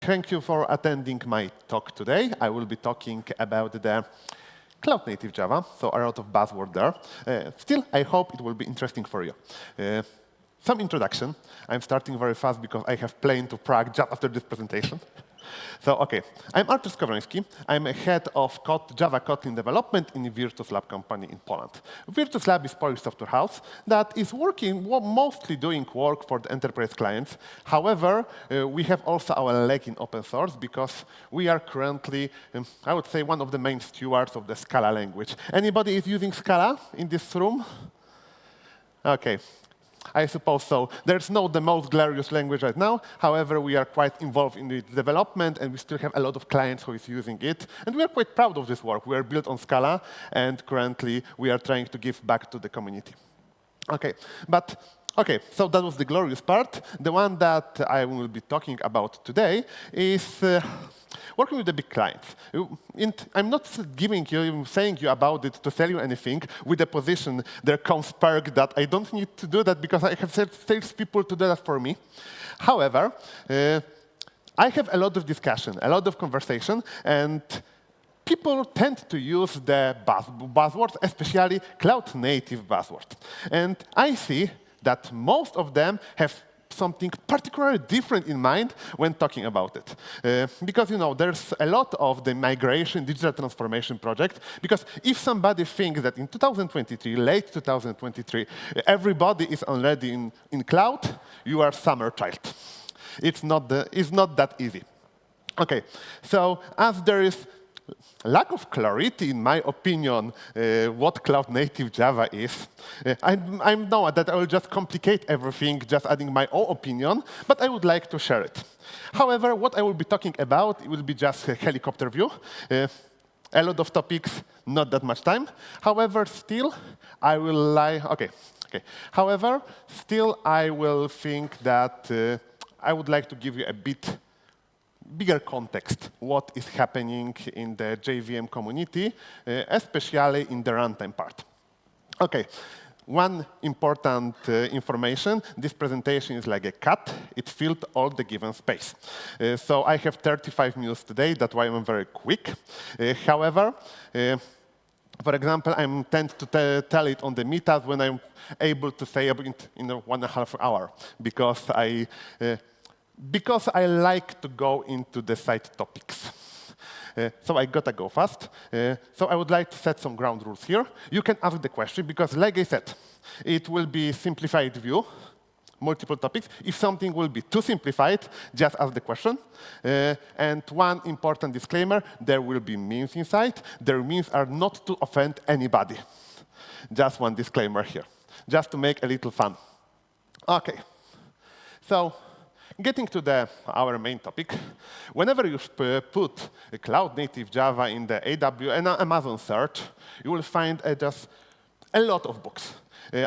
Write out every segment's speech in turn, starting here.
thank you for attending my talk today. I will be talking about the cloud-native Java, so a lot of buzzword there. Still, I hope it will be interesting for you. Some introduction. I'm starting very fast because I have plane to Prague just after this presentation. So, OK, I'm Artur Skowroński. I'm a head of Java Kotlin development in the VirtusLab company in Poland. VirtusLab is a Polish software house that is working, mostly doing work for the enterprise clients. However, we have also our leg in open source because we are currently, I would say, one of the main stewards of the Scala language. Anybody is using Scala in this room? OK. I suppose so. There's not the most glorious language right now. However, we are quite involved in its development, and we still have a lot of clients who is using it. And we are quite proud of this work. We are built on Scala, and currently we are trying to give back to the community. OK, so that was the glorious part. The one that I will be talking about today is working with the big clients. I'm not saying you about it to sell you anything. With the position, there comes perk that I don't need to do that because I have salespeople to do that for me. However, I have a lot of discussion, a lot of conversation, and people tend to use the buzzwords, especially cloud-native buzzwords. And I see that most of them have something particularly different in mind when talking about it. Because there's a lot of the migration, digital transformation project. Because if somebody thinks that in 2023, late 2023, everybody is already in cloud, you are summer child. It's not that easy. OK, so as there is lack of clarity, in my opinion, what cloud-native Java is. I know that I will just complicate everything, just adding my own opinion, but I would like to share it. However, what I will be talking about will be just a helicopter view. A lot of topics, not that much time. However, still, I will However, still, I will think that I would like to give you a bit bigger context, what is happening in the JVM community, especially in the runtime part. OK, one important information. This presentation is like a cut. It filled all the given space. So I have 35 minutes today. That's why I'm very quick. However, for example, I tend to tell it on the meetup when I'm able to say about it in 1.5 hours, because I like to go into the side topics. So I gotta go fast. So I would like to set some ground rules here. You can ask the question, because like I said, it will be simplified view, multiple topics. If something will be too simplified, just ask the question. And one important disclaimer, there will be memes inside. Their memes are not to offend anybody. Just one disclaimer here, just to make a little fun. OK, so getting to our main topic, whenever you put a cloud-native Java in the AWS and Amazon search, you will find just a lot of books.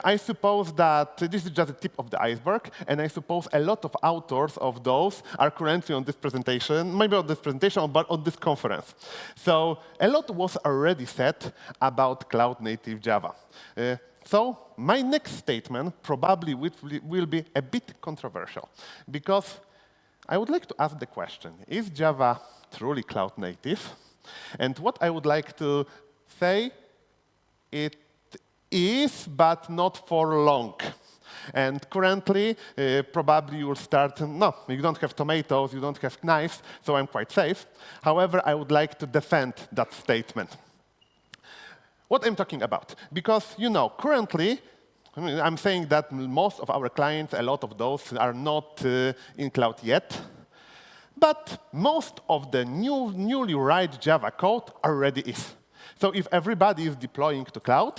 I suppose that this is just the tip of the iceberg, and I suppose a lot of authors of those are currently on this presentation, maybe on this presentation, but on this conference. So a lot was already said about cloud-native Java. So my next statement probably will be a bit controversial, because I would like to ask the question, is Java truly cloud-native? And what I would like to say, it is, but not for long. And currently, probably you will start, no, you don't have tomatoes, you don't have knives, so I'm quite safe. However, I would like to defend that statement. What I'm talking about, because currently, I'm saying that most of our clients, a lot of those are not in cloud yet, but most of the newly write Java code already is. So if everybody is deploying to cloud,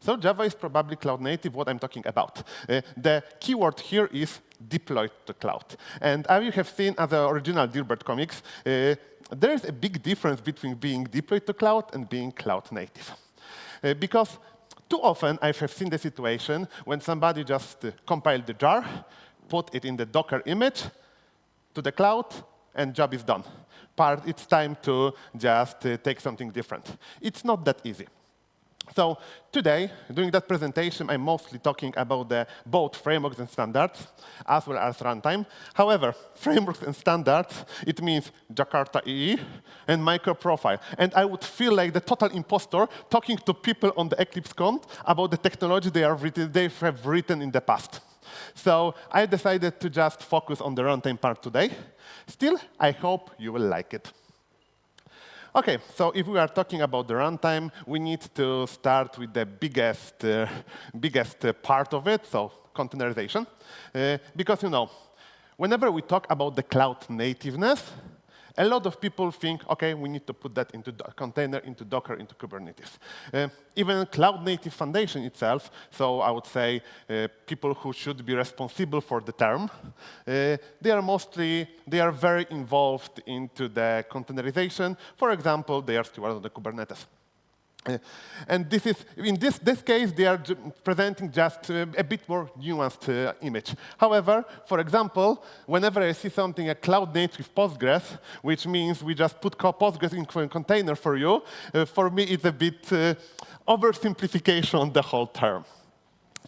so Java is probably cloud native, what I'm talking about. The keyword here is deployed to cloud. And as you have seen as the original Dilbert comics, there is a big difference between being deployed to cloud and being cloud native. Because too often I have seen the situation when somebody just compiled the jar, put it in the Docker image to the cloud, and job is done. It's time to just take something different. It's not that easy. So today, during that presentation, I'm mostly talking about both frameworks and standards, as well as runtime. However, frameworks and standards, it means Jakarta EE and microprofile. And I would feel like the total imposter talking to people on the EclipseCon about the technology they have written in the past. So I decided to just focus on the runtime part today. Still, I hope you will like it. OK, so if we are talking about the runtime, we need to start with the biggest part of it, so containerization. Because, whenever we talk about the cloud nativeness, a lot of people think, OK, we need to put that into container, into Docker, into Kubernetes. Even cloud native foundation itself, so I would say people who should be responsible for the term, they are very involved into the containerization. For example, they are stewards of the Kubernetes. And in this case, they are presenting just a bit more nuanced image. However, for example, whenever I see something a cloud-native Postgres, which means we just put Postgres into a container for you, for me, it's a bit oversimplification on the whole term.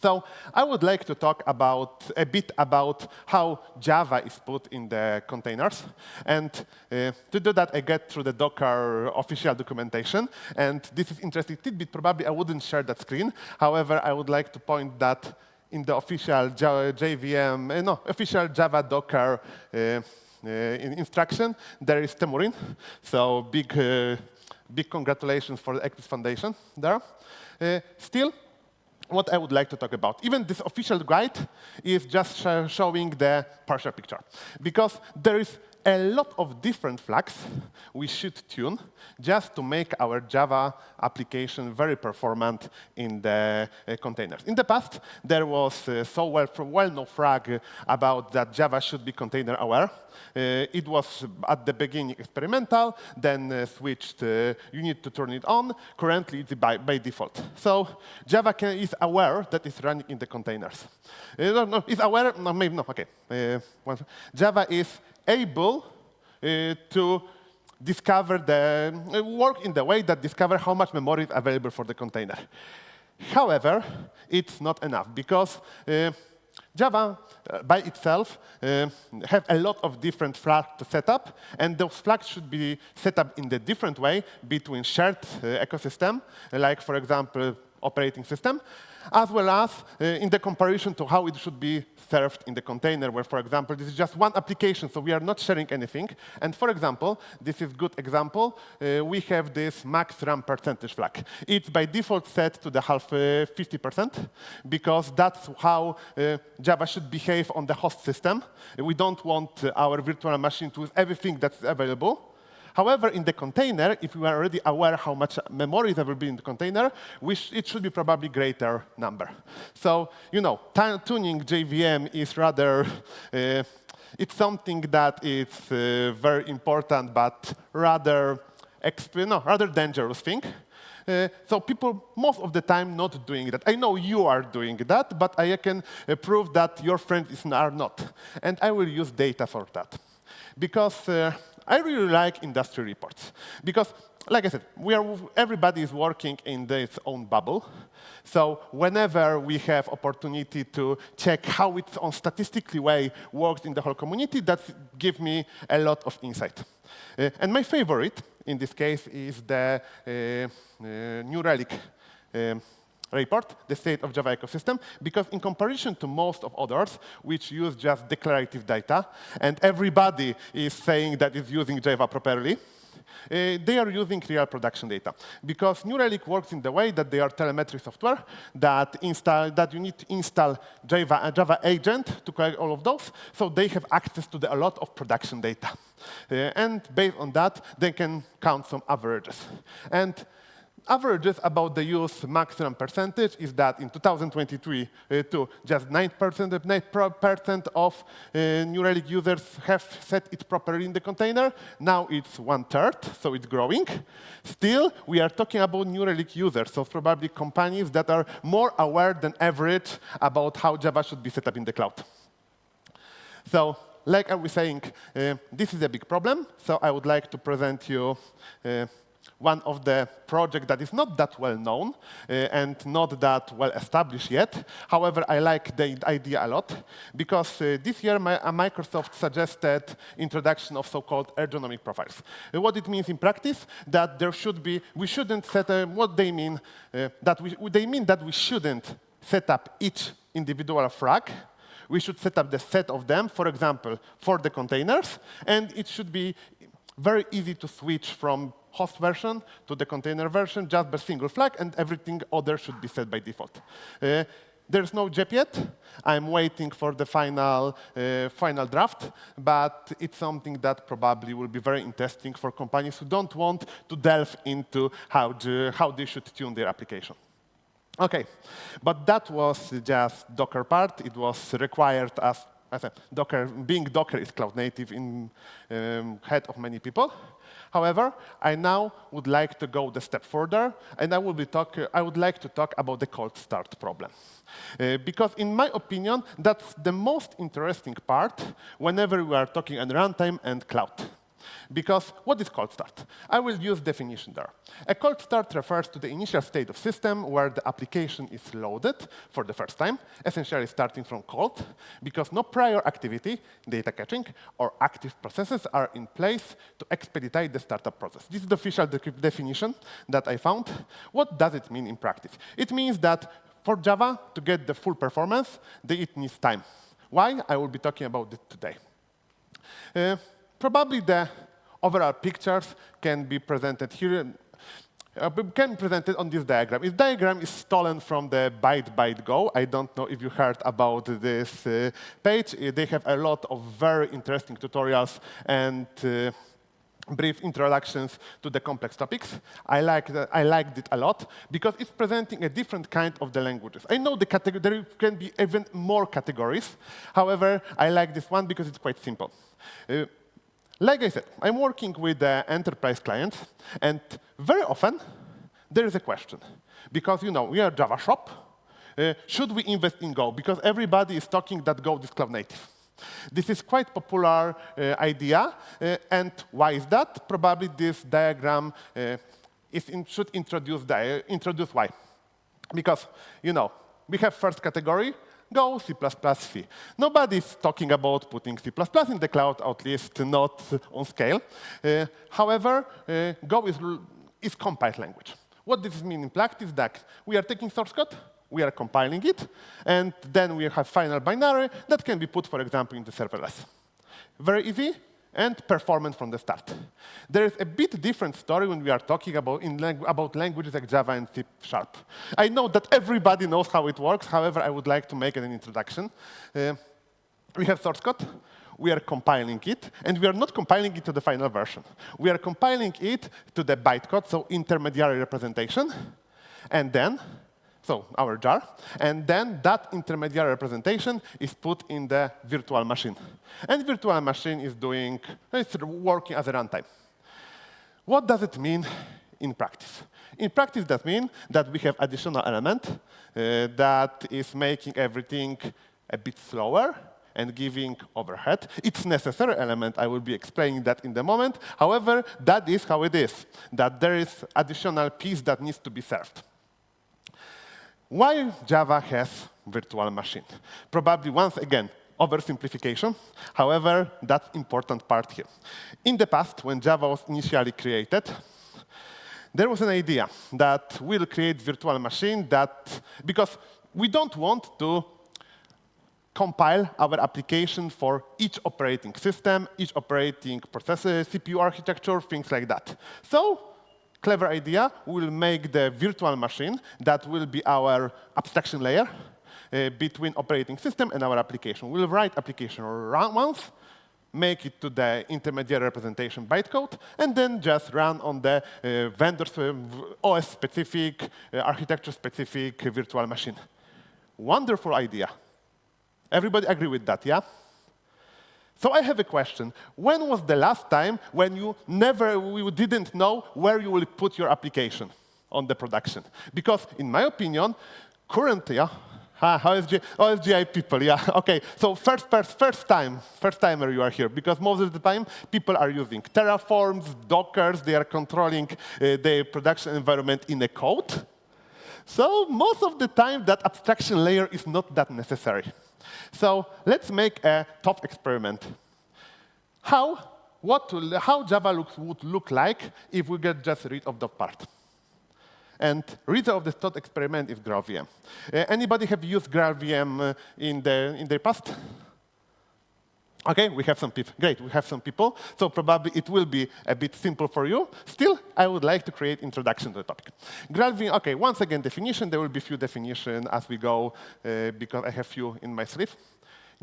So I would like to talk a bit about how Java is put in the containers. And to do that, I get through the Docker official documentation. And this is interesting tidbit. Probably I wouldn't share that screen. However, I would like to point that in the official official Java Docker instruction, there is Temurin. So big congratulations for the Eclipse Foundation there. Still, what I would like to talk about. Even this official guide is just showing the partial picture. Because there is a lot of different flags we should tune just to make our Java application very performant in the containers. In the past, there was so well-known flag about that Java should be container-aware. It was, at the beginning, experimental, then switched, you need to turn it on. Currently, it's by default. So Java is aware that it's running in the containers. No, it's aware, no, maybe no, OK. Java is able to discover work in the way that discover how much memory is available for the container. However, it's not enough, because Java, by itself, have a lot of different flags to set up, and those flags should be set up in a different way between shared ecosystem, like, for example, operating system, as well as in the comparison to how it should be served in the container, where, for example, this is just one application, so we are not sharing anything. And for example, this is a good example. We have this max RAM percentage flag. It's by default set to the 50%, because that's how Java should behave on the host system. We don't want our virtual machine to use everything that's available. However, in the container, if we are already aware how much memory there will be in the container, it should be probably greater number. So, tuning JVM is rather, it's something that is very important, but rather dangerous thing. So people, most of the time, not doing that. I know you are doing that, but I can prove that your friends are not. And I will use data for that. Because I really like industry reports. Because, like I said, everybody is working in its own bubble. So whenever we have opportunity to check how it's on statistically way works in the whole community, that gives me a lot of insight. And my favorite, in this case, is the New Relic report, the state of Java ecosystem, because in comparison to most of others, which use just declarative data, and everybody is saying that it's using Java properly, they are using real production data. Because New Relic works in the way that they are telemetry software that you need to install a Java agent to collect all of those, so they have access to a lot of production data. And based on that, they can count some averages. And averages about the use maximum percentage is that in 2023, just 9% of New Relic users have set it properly in the container. Now it's 1/3, so it's growing. Still, we are talking about New Relic users, so probably companies that are more aware than average about how Java should be set up in the cloud. So, like I was saying, this is a big problem. So I would like to present you one of the projects that is not that well known and not that well established yet. However, I like the idea a lot because this year Microsoft suggested introduction of so-called ergonomic profiles. What it means in practice, that there should be, we shouldn't set what they mean, they mean that we shouldn't set up each individual frag. We should set up the set of them, for example, for the containers, and it should be very easy to switch from host version to the container version just by single flag, and everything other should be set by default. There's no JEP yet. I'm waiting for the final draft, but it's something that probably will be very interesting for companies who don't want to delve into how they should tune their application. OK, but that was just Docker part. It was required as I said, being Docker is cloud native in head of many people. However, I now would like to go the step further, and I would like to talk about the cold start problem. Because in my opinion, that's the most interesting part whenever we are talking on runtime and cloud. Because what is cold start? I will use definition there. A cold start refers to the initial state of system where the application is loaded for the first time, essentially starting from cold, because no prior activity, data caching, or active processes are in place to expedite the startup process. This is the official definition that I found. What does it mean in practice? It means that for Java, to get the full performance, it needs time. Why? I will be talking about it today. Probably the overall pictures can be presented here, can be presented on this diagram. This diagram is stolen from the Byte Go. I don't know if you heard about this page. They have a lot of very interesting tutorials and brief introductions to the complex topics. I liked it a lot because it's presenting a different kind of the languages. I know there can be even more categories. However, I like this one because it's quite simple. Like I said, I'm working with enterprise clients, and very often there is a question. Because we are a Java shop. Should we invest in Go? Because everybody is talking that Go is cloud native. This is quite popular idea, and why is that? Probably this diagram should introduce why. Because we have first category. Go, C++, C. Nobody is talking about putting C++ in the cloud, at least not on scale. However, Go is compiled language. What does this mean in practice? That we are taking source code, we are compiling it, and then we have final binary that can be put, for example, into serverless. Very easy and performant from the start. There is a bit different story when we are talking about languages like Java and C#. I know that everybody knows how it works. However, I would like to make an introduction. We have source code. We are compiling it. And we are not compiling it to the final version. We are compiling it to the bytecode, so intermediary representation. And then our jar, and then that intermediary representation is put in the virtual machine. And virtual machine is working as a runtime. What does it mean in practice? In practice, that means that we have additional element that is making everything a bit slower and giving overhead. It's necessary element. I will be explaining that in the moment. However, that is how it is, that there is additional piece that needs to be served. Why Java has virtual machine? Probably, once again, oversimplification. However, that's important part here. In the past, when Java was initially created, there was an idea that we'll create virtual machine because we don't want to compile our application for each operating system, each operating processor, CPU architecture, things like that. So, clever idea, we'll make the virtual machine that will be our abstraction layer between operating system and our application. We'll write application once, make it to the intermediate representation bytecode, and then just run on the vendor's OS-specific, architecture-specific virtual machine. Wonderful idea. Everybody agree with that, yeah? So I have a question. When was the last time when you didn't know where you will put your application on the production? Because in my opinion, currently, OSGI people, yeah. OK, so first timer you are here, because most of the time people are using Terraforms, Dockers, they are controlling their production environment in a code. So most of the time that abstraction layer is not that necessary. So let's make a thought experiment. How Java would look like if we get just rid of that part. And result of the thought experiment is GraalVM. Anybody have used GraalVM in their past? OK, we have some people. Great, we have some people. So probably it will be a bit simple for you. Still, I would like to create introduction to the topic. GraalVM, OK, once again, definition. There will be few definitions as we go, because I have few in my sleeve.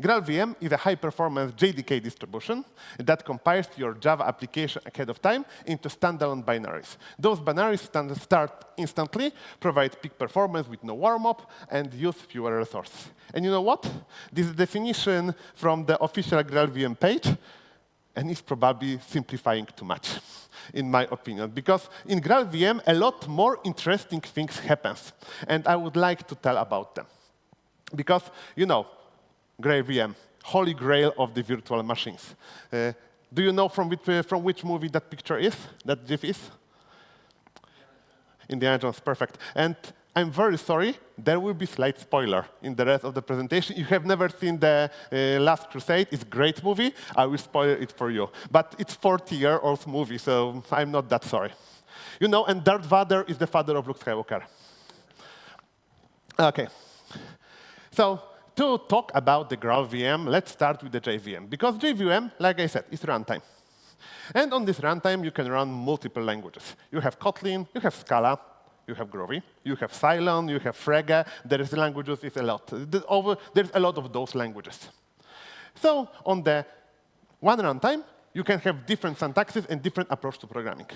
GraalVM is a high-performance JDK distribution that compiles your Java application ahead of time into standalone binaries. Those binaries start instantly, provide peak performance with no warm-up, and use fewer resources. And you know what? This is a definition from the official GraalVM page, and it's probably simplifying too much, in my opinion. Because in GraalVM, a lot more interesting things happen, and I would like to tell about them. Because, you know, GraalVM, holy grail of the virtual machines. Do you know from which movie that picture is, that GIF is? Indiana Jones, perfect. And I'm very sorry, there will be slight spoiler in the rest of the presentation. You have never seen the Last Crusade. It's a great movie. I will spoil it for you. But it's a 40-year-old movie, so I'm not that sorry. You know, and Darth Vader is the father of Luke Skywalker. OK. So to talk about the GraalVM, let's start with the JVM. Because JVM, like I said, is runtime. And on this runtime, you can run multiple languages. You have Kotlin, you have Scala, you have Groovy, you have Cylon, you have Frege. There is languages, it's a lot. There's a lot of those languages. So on the one runtime, you can have different syntaxes and different approach to programming.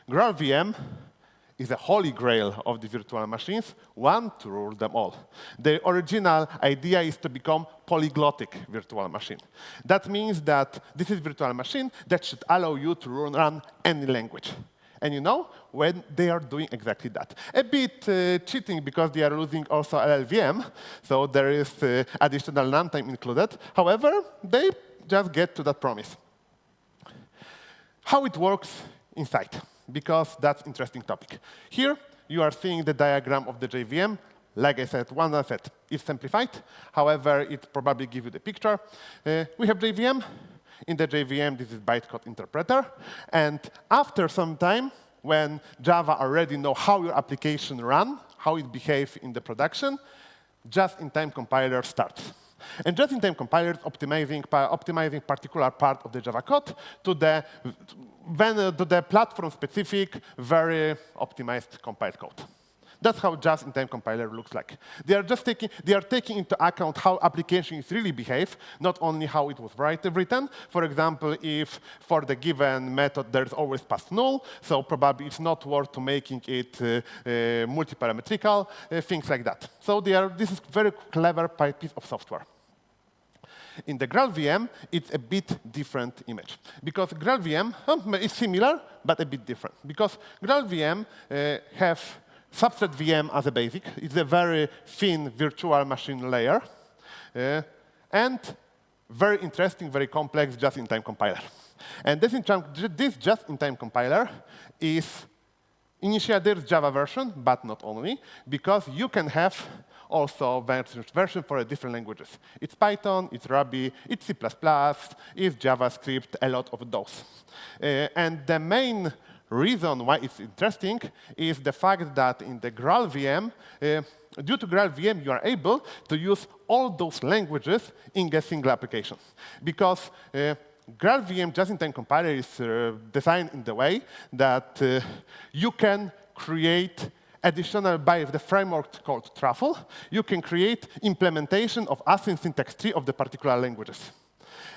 GraalVM is a holy grail of the virtual machines, one to rule them all. The original idea is to become polyglottic virtual machine. That means that this is a virtual machine that should allow you to run any language. And you know, when they are doing exactly that. A bit cheating because they are using also LLVM, so there is additional runtime included. However, they just get to that promise. How it works inside, because that's an interesting topic. Here, you are seeing the diagram of the JVM. Like I said, one asset is simplified. However, it probably gives you the picture. We have JVM. In the JVM, this is bytecode interpreter. And after some time, when Java already know how your application runs, how it behaves in the production, just-in-time compiler starts. And just-in-time compiler is optimizing particular part of the Java code to the platform-specific, very optimized compiled code. That's how just-in-time compiler looks like. They are taking into account how applications really behave, not only how it was written. For example, if for the given method there's always past null, so probably it's not worth to making it multi-parametrical, things like that. So this is very clever piece of software. In the GraalVM, it's a bit different image. Because GraalVM is similar, but a bit different. Because GraalVM have substrate VM as a basic. It's a very thin virtual machine layer. And very interesting, very complex just-in-time compiler. And this just-in-time compiler is initially there's Java version, but not only, because you can have also version for different languages. It's Python, it's Ruby, it's C++, it's JavaScript, a lot of those. And the main reason why it's interesting is the fact that in the GraalVM, due to GraalVM, you are able to use all those languages in a single application. Because GraalVM just-in-time compiler is designed in the way that you can create additional, by the framework called Truffle, you can create implementation of async syntax tree of the particular languages.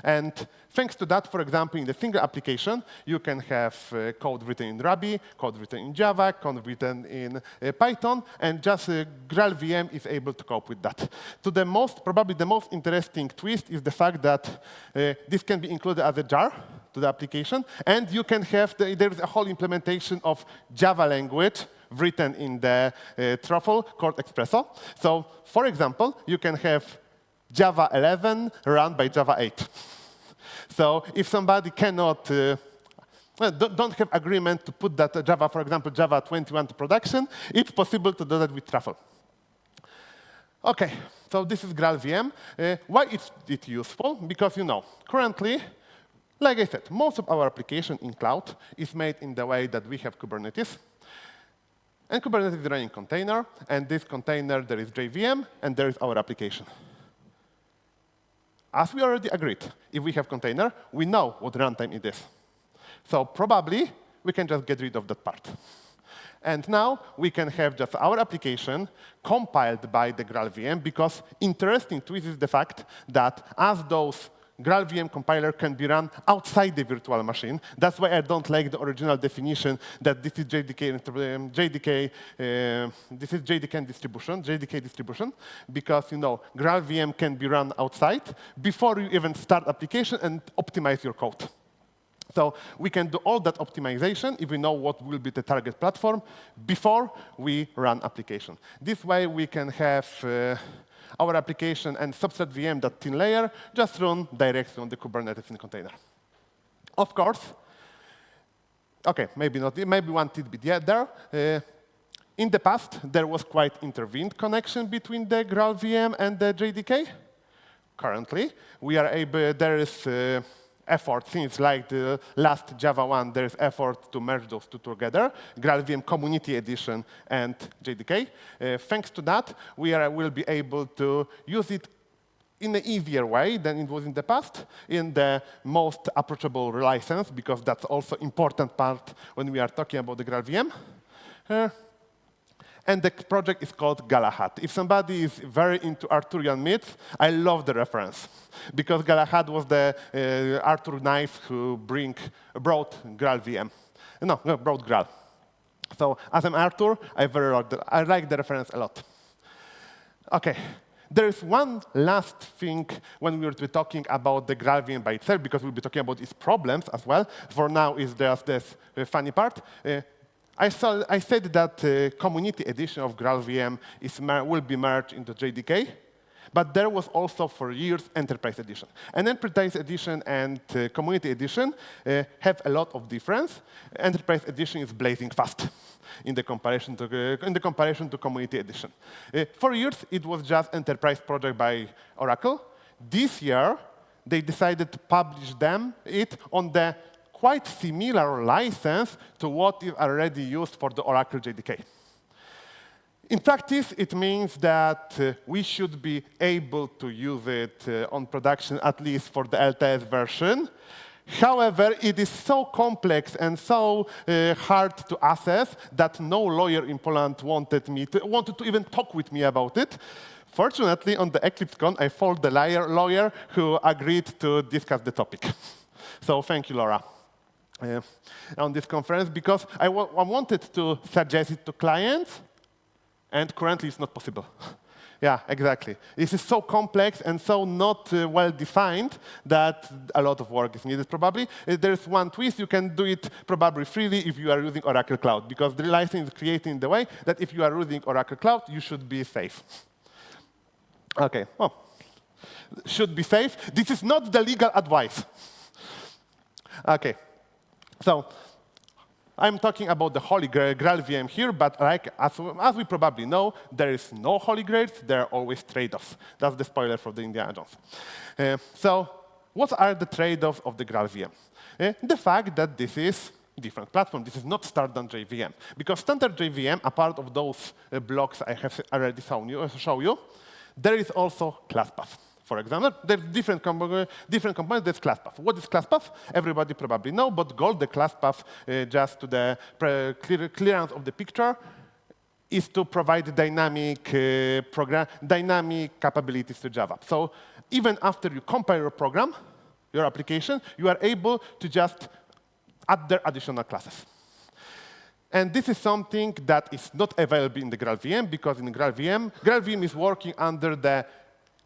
And thanks to that, for example, in the single application, you can have code written in Ruby, code written in Java, code written in Python, and just GraalVM is able to cope with that. Probably the most interesting twist is the fact that this can be included as a jar to the application, and you can have there is a whole implementation of Java language written in the truffle called Espresso. So, for example, you can have Java 11 run by Java 8. So if somebody cannot, don't have agreement to put that Java, for example, Java 21 to production, it's possible to do that with truffle. OK, so this is GraalVM. Why is it useful? Because, currently, like I said, most of our application in cloud is made in the way that we have Kubernetes. And Kubernetes is running container. And this container, there is JVM, and there is our application. As we already agreed, if we have container, we know what runtime it is. So probably, we can just get rid of that part. And now, we can have just our application compiled by the GraalVM, because interesting twist is the fact that as those GraalVM compiler can be run outside the virtual machine. That's why I don't like the original definition that this is JDK distribution, because GraalVM can be run outside before you even start application and optimize your code. So we can do all that optimization if we know what will be the target platform before we run application. This way, we can have our application and subset VM, that thin layer, just run directly on the Kubernetes in container. Of course, OK, maybe not. Maybe one tidbit there. In the past, there was quite intervened connection between the GraalVM and the JDK. Currently, we are able. There is effort since like the last Java 1. There is effort to merge those two together: GraalVM Community Edition and JDK. Thanks to that, we will be able to use it in an easier way than it was in the past, in the most approachable license, because that's also important part when we are talking about the GraalVM. And the project is called Galahad. If somebody is very into Arturian myths, I love the reference, because Galahad was the Artur knight who brought GraalVM. No, brought Graal. So as I'm Artur, I like the reference a lot. OK. There is one last thing when we will be talking about the GraalVM by itself, because we'll be talking about its problems as well. For now, is just this funny part. I said that community edition of GraalVM will be merged into JDK, but there was also for years enterprise edition. And enterprise edition and community edition have a lot of difference. Enterprise edition is blazing fast in the comparison to community edition. For years, it was just enterprise project by Oracle. This year, they decided to publish it on the quite similar license to what is already used for the Oracle JDK. In practice, it means that we should be able to use it on production, at least for the LTS version. However, it is so complex and so hard to assess that no lawyer in Poland wanted to even talk with me about it. Fortunately, on the EclipseCon, I found the lawyer who agreed to discuss the topic. So thank you, Laura. On this conference, because I wanted to suggest it to clients, and currently it's not possible. Yeah, exactly. This is so complex and so not well-defined that a lot of work is needed, probably. There's one twist. You can do it probably freely if you are using Oracle Cloud, because the license is created in the way that if you are using Oracle Cloud, you should be safe. OK, well, should be safe. This is not the legal advice. OK. So I'm talking about the Holy GraalVM here, but as we probably know, there is no Holy Grails. There are always trade-offs. That's the spoiler for the Indiana Jones. So what are the trade-offs of the GraalVM? The fact that this is a different platform. This is not standard JVM. Because standard JVM, apart of those blocks I have already shown you, there is also class path. For example, there's different components, there's class path. What is class path? Everybody probably know, but the class path, just to the clearance of the picture, is to provide dynamic capabilities to Java. So even after you compile your program, your application, you are able to just add their additional classes. And this is something that is not available in the GraalVM, because in GraalVM is working under the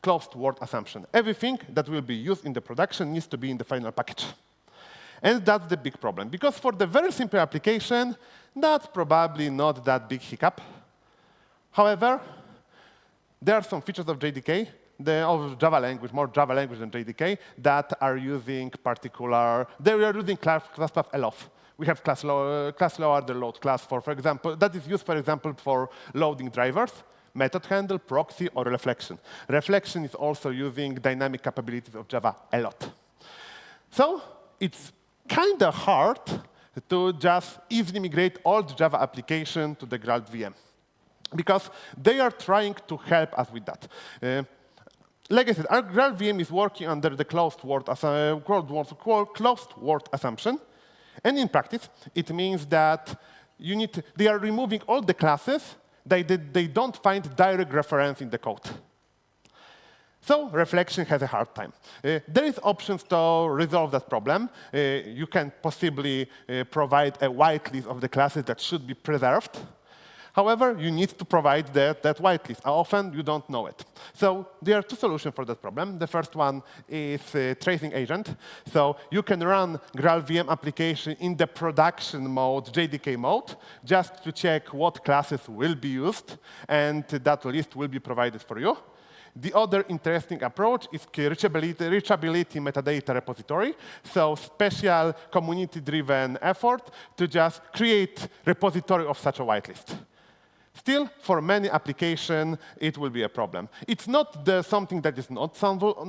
closed word assumption. Everything that will be used in the production needs to be in the final package. And that's the big problem, because for the very simple application, that's probably not that big hiccup. However, there are some features of JDK, of Java language, more Java language than JDK, that are using they are using class path elf. We have class loader load class for example, that is used, for example, for loading drivers, method handle, proxy, or reflection. Reflection is also using dynamic capabilities of Java a lot. So it's kind of hard to just easily migrate all the Java application to the GraalVM, because they are trying to help us with that. Like I said, our GraalVM is working under the closed word assumption. And in practice, it means that they are removing all the classes they don't find direct reference in the code. So reflection has a hard time. There is options to resolve that problem. You can possibly provide a whitelist of the classes that should be preserved. However, you need to provide that whitelist. Often, you don't know it. So there are two solutions for that problem. The first one is tracing agent. So you can run GraalVM application in the production mode, JDK mode, just to check what classes will be used, and that list will be provided for you. The other interesting approach is reachability metadata repository, so special community-driven effort to just create repository of such a whitelist. Still, for many applications, it will be a problem. It's not something that is not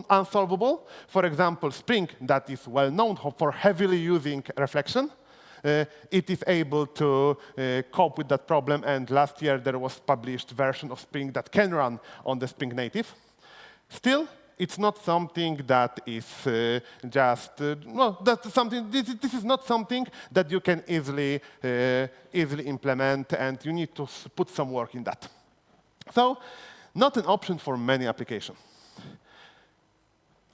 unsolvable. For example, Spring, that is well known for heavily using reflection, it is able to cope with that problem. And last year, there was published version of Spring that can run on the Spring native. Still, it's not something that is this is not something that you can easily implement, and you need to put some work in that. So, not an option for many applications.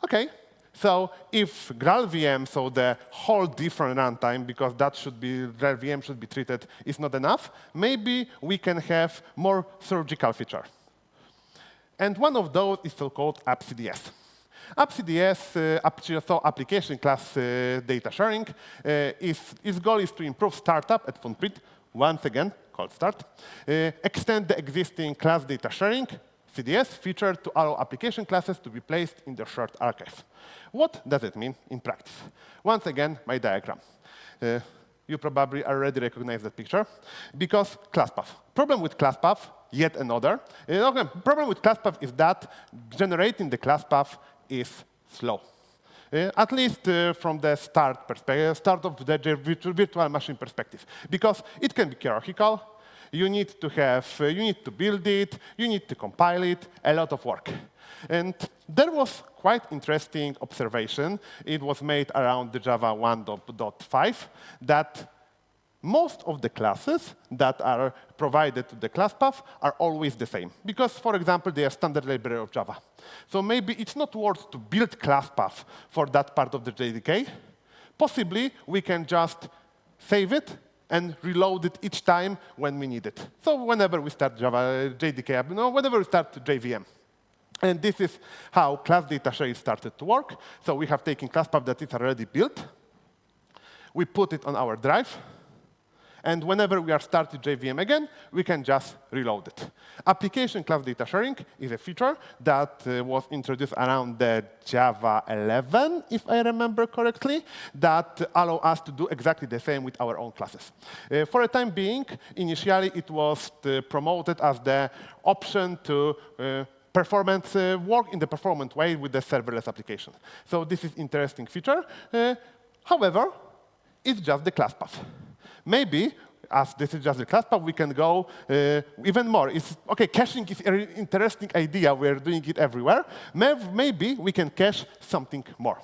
OK, so if GraalVM, so the whole different runtime, because GraalVM should be treated, is not enough, maybe we can have more surgical feature. And one of those is so-called AppCDS. AppCDS, so application class data sharing, its goal is to improve startup at footprint, once again, called start, extend the existing class data sharing, CDS feature to allow application classes to be placed in the shared archive. What does it mean in practice? Once again, my diagram. You probably already recognize that picture, because class path. Problem with class path, yet another. Problem with class path is that generating the class path is slow. At least from the start of the virtual machine perspective, because it can be hierarchical. You need to build it, you need to compile it, a lot of work. And there was quite interesting observation. It was made around the Java 1.5 that most of the classes that are provided to the class path are always the same, because, for example, they are standard library of Java. So maybe it's not worth to build class path for that part of the JDK. Possibly, we can just save it and reload it each time when we need it. So whenever we start Java JDK, whenever we start JVM. And this is how class data sharing started to work. So we have taken class path that is already built. We put it on our drive. And whenever we are starting JVM again, we can just reload it. Application class data sharing is a feature that was introduced around the Java 11, if I remember correctly, that allow us to do exactly the same with our own classes. For the time being, initially, it was promoted as the option to work in the performant way with the serverless application. So this is an interesting feature. However, it's just the class path. Maybe, as this is just the class path, we can go even more. Caching is an interesting idea. We're doing it everywhere. Maybe we can cache something more.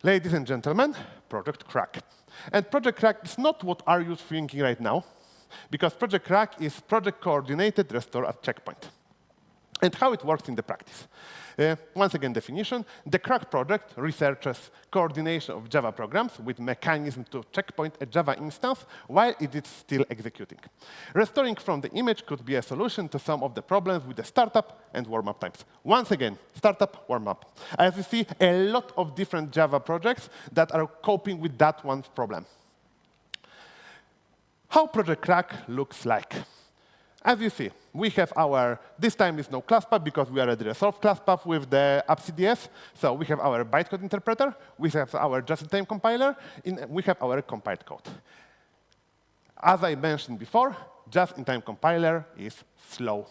Ladies and gentlemen, Project CRaC. And Project CRaC is not what are you thinking right now, because Project CRaC is Project Coordinated Restore at Checkpoint. and how it works in the practice. Once again, definition. The CRaC project researches coordination of Java programs with mechanism to checkpoint a Java instance while it is still executing. Restoring from the image could be a solution to some of the problems with the startup and warm-up times. Once again, startup, warm-up. As you see, a lot of different Java projects that are coping with that one problem. How Project CRaC looks like. As you see, we have our, this time is no class path because we already resolved class path with the appcds. So we have our bytecode interpreter, we have our just-in-time compiler, we have our compiled code. As I mentioned before, just-in-time compiler is slow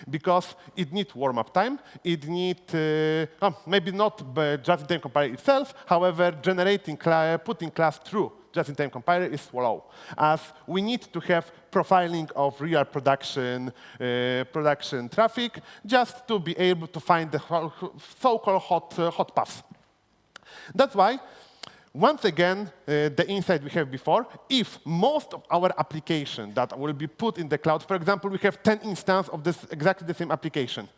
because it needs warm-up time. It needs, maybe not just-in-time compiler itself, however, putting class through just-in-time compiler is slow, as we need to have profiling of real production traffic just to be able to find the so-called hot paths. That's why, once again, the insight we have before, if most of our application that will be put in the cloud, for example, we have 10 instances of this exactly the same application,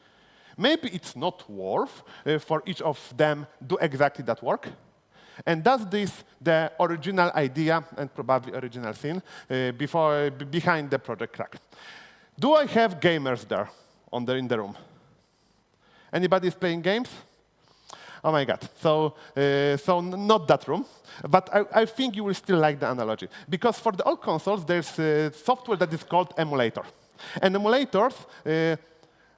maybe it's not worth for each of them do exactly that work. And that's the original idea and probably original thing behind the Project CRaC. Do I have gamers there in the room? Anybody is playing games? Oh my God. So not that room. But I think you will still like the analogy. Because for the old consoles, there's software that is called emulator. And emulators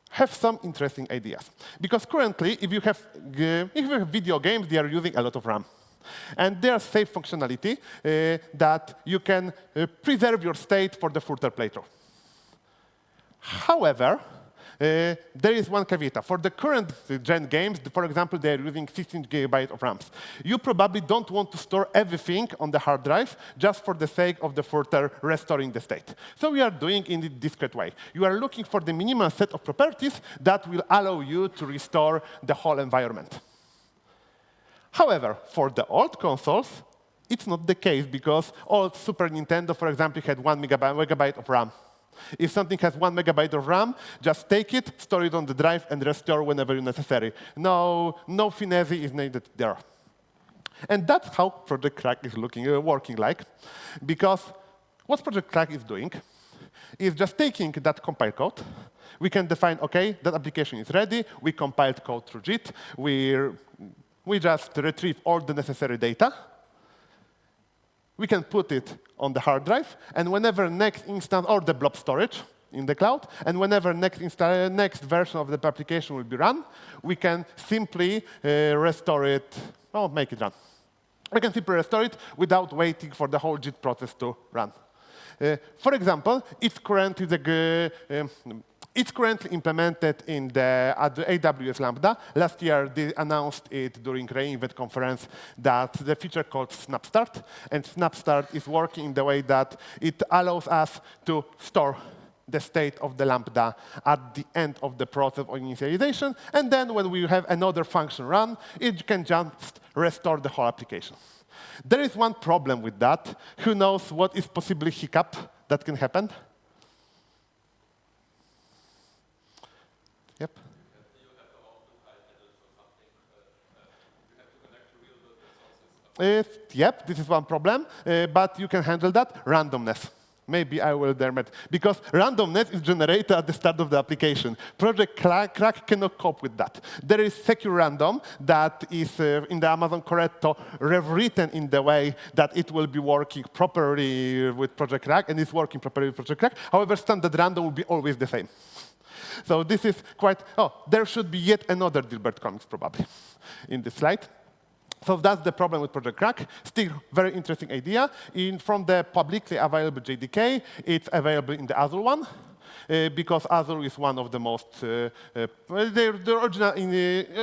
have some interesting ideas. Because currently, if you have video games, they are using a lot of RAM. And there's safe functionality that you can preserve your state for the further playthrough. However, there is one caveat. For the current gen games, for example, they are using 16 GB of RAMs. You probably don't want to store everything on the hard drive just for the sake of the further restoring the state. So we are doing in a discrete way. You are looking for the minimal set of properties that will allow you to restore the whole environment. However, for the old consoles, it's not the case because old Super Nintendo, for example, had 1 megabyte of RAM. If something has 1 megabyte of RAM, just take it, store it on the drive, and restore whenever necessary. No finesse is needed there. And that's how Project CRaC is working like. Because what Project CRaC is doing is just taking that compiled code. We can define, OK, that application is ready. We compiled code through JIT. We just retrieve all the necessary data. We can put it on the hard drive, and whenever next instance, or the blob storage in the cloud, and whenever next version of the application will be run, we can simply restore it, or make it run. We can simply restore it without waiting for the whole JIT process to run. For example, it's currently implemented in the AWS Lambda. Last year, they announced it during re:Invent conference that the feature called SnapStart. And SnapStart is working in the way that it allows us to store the state of the Lambda at the end of the process of initialization. And then when we have another function run, it can just restore the whole application. There is one problem with that. Who knows what is possibly hiccup that can happen? Yep. You have to open titles or something. You have to connect to real-world resources. Yep, this is one problem, but you can handle that. Randomness. Maybe I will derm it. Because randomness is generated at the start of the application. Project CRaC cannot cope with that. There is secure random that is in the Amazon Corretto rewritten in the way that it will be working properly with Project CRaC, and it's working properly with Project CRaC. However, standard random will be always the same. So this is quite, there should be yet another Dilbert comics probably in this slide. So that's the problem with Project CRaC. Still very interesting idea. From the publicly available JDK, it's available in the Azure one, because Azure is one of the most, the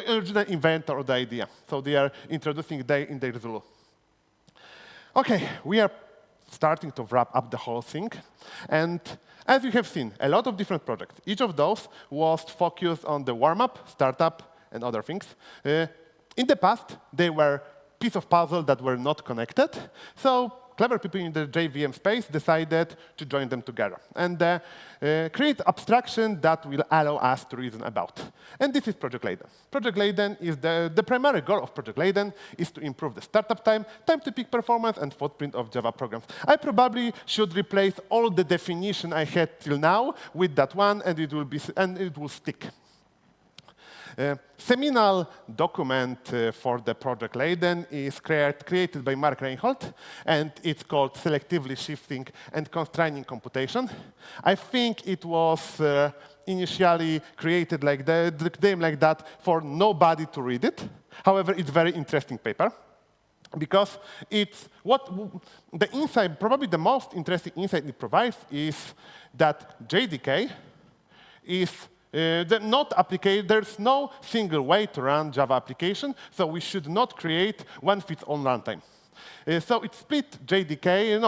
original inventor of the idea. So they are introducing it in their Zulu. OK, we are starting to wrap up the whole thing. And as you have seen, a lot of different projects. Each of those was focused on the warm-up, startup, and other things. In the past, they were pieces of puzzle that were not connected. So clever people in the JVM space decided to join them together and create abstraction that will allow us to reason about. And this is Project Leyden. Project Leyden is the primary goal of Project Leyden is to improve the startup time, time to peak performance, and footprint of Java programs. I probably should replace all the definition I had till now with that one, and it will stick. Seminal document for the Project Leyden is created by Mark Reinhold, and it's called Selectively Shifting and Constraining Computation. I think it was initially created like that for nobody to read it. However, it's a very interesting paper because it's the insight, probably the most interesting insight it provides is that JDK is there's no single way to run Java application, so we should not create one-fits-all runtime. So it split JDK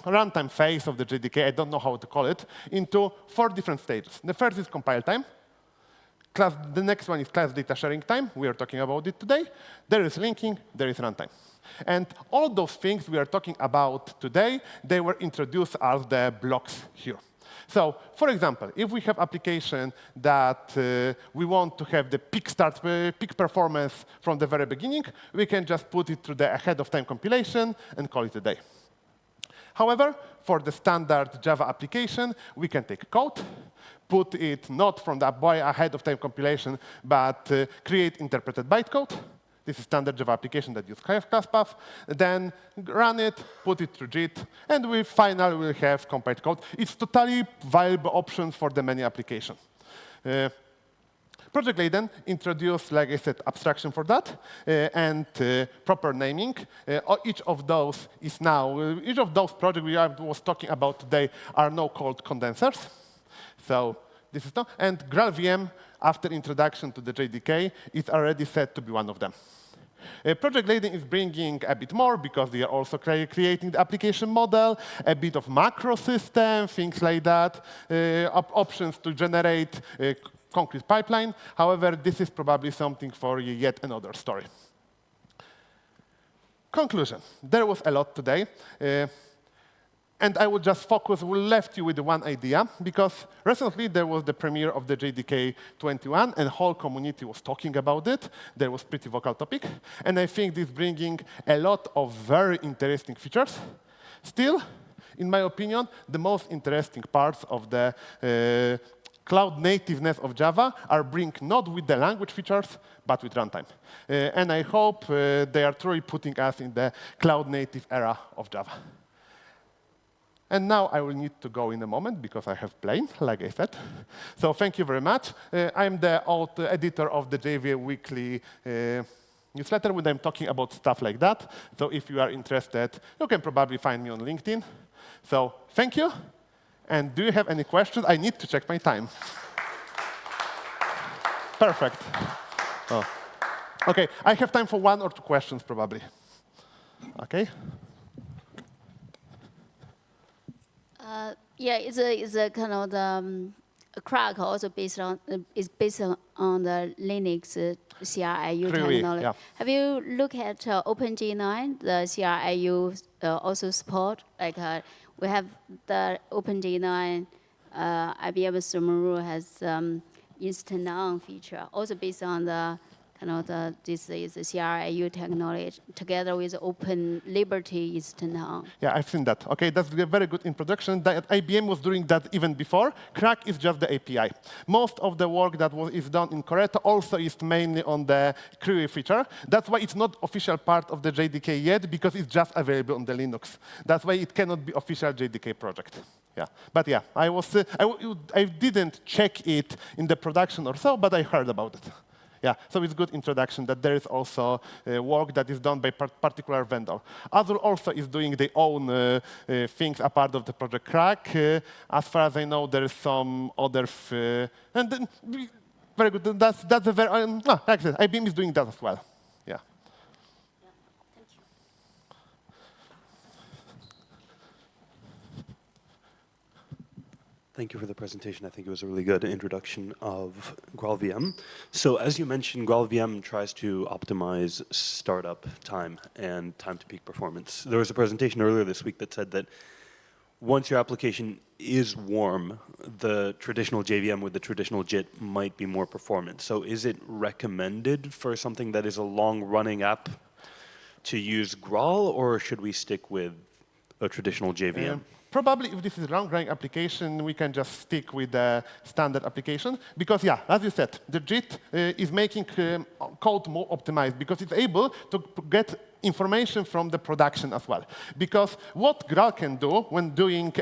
runtime phase of the JDK, I don't know how to call it, into 4 different stages. The first is compile time. The next one is class data sharing time. We are talking about it today. There is linking, there is runtime. And all those things we are talking about today, they were introduced as the blocks here. So, for example, if we have application that we want to have the peak performance from the very beginning, we can just put it through the ahead-of-time compilation and call it a day. However, for the standard Java application, we can take code, put it not from the ahead-of-time compilation, but create interpreted bytecode. This is standard Java application that uses class path. Then run it, put it through JIT, and we finally will have compiled code. It's totally viable option for the many applications. Project Leyden introduced, like I said, abstraction for that and proper naming. Each of those projects we was talking about today are now called condensers. So this is and GraalVM, after introduction to the JDK, is already said to be one of them. Project Leyden is bringing a bit more because they are also creating the application model, a bit of macro system, things like that, options to generate concrete pipeline. However, this is probably something for yet another story. Conclusion. There was a lot today. And I will just left you with one idea, because recently there was the premiere of the JDK 21, and the whole community was talking about it. There was pretty vocal topic. And I think this is bringing a lot of very interesting features. Still, in my opinion, the most interesting parts of the cloud nativeness of Java are bring not with the language features, but with runtime. And I hope they are truly putting us in the cloud native era of Java. And now I will need to go in a moment because I have plane, like I said. So thank you very much. I'm the old editor of the JVM Weekly newsletter when I'm talking about stuff like that. So if you are interested, you can probably find me on LinkedIn. So thank you. And do you have any questions? I need to check my time. Perfect. Oh. OK, I have time for 1 or 2 questions, probably. OK? Yeah, it's a kind of the CRaC also based on the Linux CRIU technology. Yeah. Have you looked at OpenG9? The CRIU also support. Like we have the OpenG9. IBM Sumeru has instant on feature, also based on the this is the CRIU technology together with Open Liberty instant on. Yeah, I've seen that. OK, that's a very good introduction. IBM was doing that even before. CRaC is just the API. Most of the work that is done in Corretto also is mainly on the CRIU feature. That's why it's not official part of the JDK yet, because it's just available on the Linux. That's why it cannot be official JDK project. Yeah, but yeah, I didn't check it in the production or so, but I heard about it. Yeah, so it's a good introduction that there is also work that is done by particular vendor. Azure also is doing their own things apart of the project CRaC. As far as I know, there is some other, and then, very good. That's a very, like I said, IBM is doing that as well. Yeah. Thank you. Thank you for the presentation. I think it was a really good introduction of GraalVM. So as you mentioned, GraalVM tries to optimize startup time and time to peak performance. There was a presentation earlier this week that said that once your application is warm, the traditional JVM with the traditional JIT might be more performant. So is it recommended for something that is a long-running app to use Graal, or should we stick with a traditional JVM? Probably if this is a long-running application, we can just stick with the standard application. Because, yeah, as you said, the JIT is making code more optimized because it's able to get information from the production as well. Because what Graal can do when doing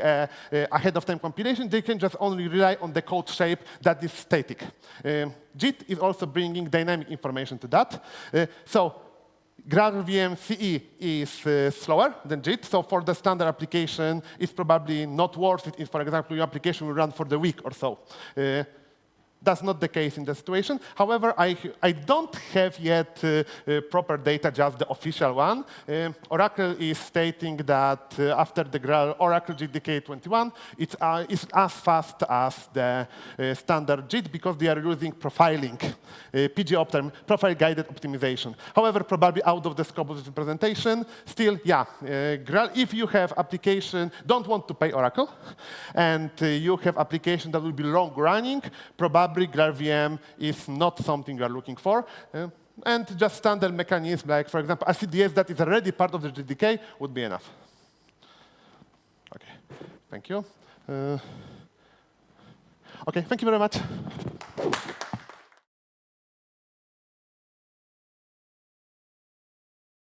ahead-of-time compilation, they can just only rely on the code shape that is static. JIT is also bringing dynamic information to that. So GraalVM CE is slower than JIT, so for the standard application, it's probably not worth it if, for example, your application will run for the week or so. That's not the case in the situation. However, I don't have yet proper data, just the official one. Oracle is stating that after the Graal Oracle JDK 21, it's as fast as the standard JIT because they are using profiling, PG-Optim, profile-guided optimization. However, probably out of the scope of this presentation, still, yeah, Graal, if you have application, don't want to pay Oracle, and you have application that will be long-running, probably GraalVM is not something you are looking for. And just standard mechanisms like, for example, a CDS that is already part of the JDK would be enough. OK, thank you. OK, thank you very much.